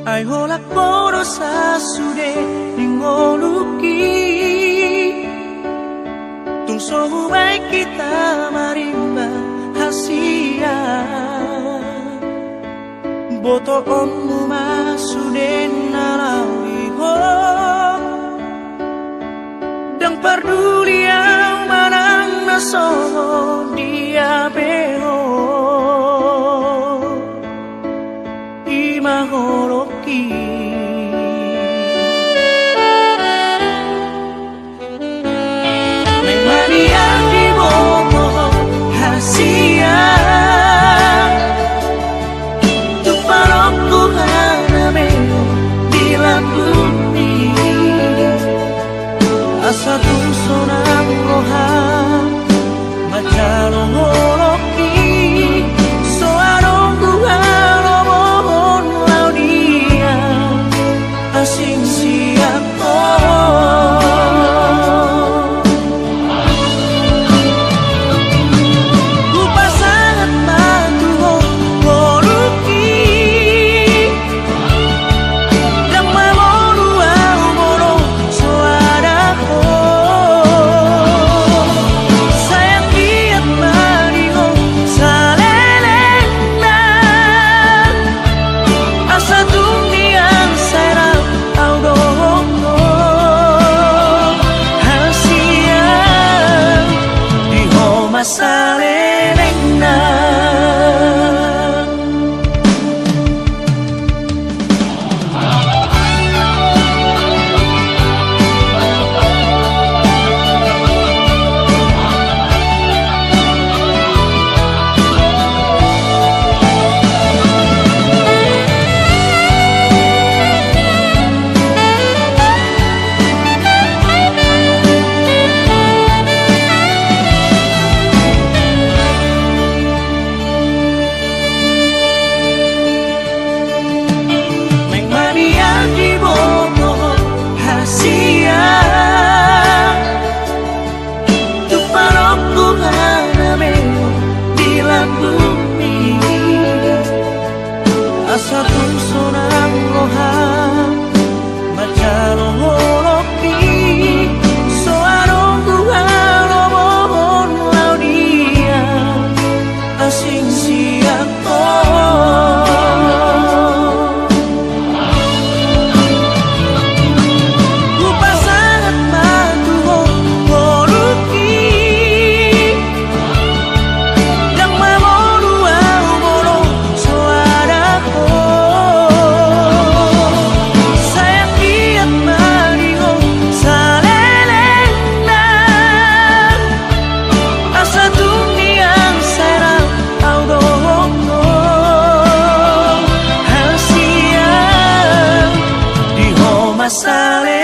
Ai holak bodo sasude dingoluki tung sohu baik kita marimba hasia boto ommu masude nalawi ho dang peduli yang manang naso dia beho imahoroki memania di boto hasia tu parokku hanameo dilambuni asa tu sonam roha macano horoki soarongku harobon laudia asing siap lupa sangat matuho horoki dan mamonu au moro soadaho sayang lihat mariho salelena asa tungian serap au dohongo hasia di homa salelena. Asa tung sonang roha macano horoki soarongku harobon laudia asing siap lupa sangat matuho horoki dan mamonu au moro soadaho sayang lihat mariho salelena asa tungian serap au dohongo hasia di homa sale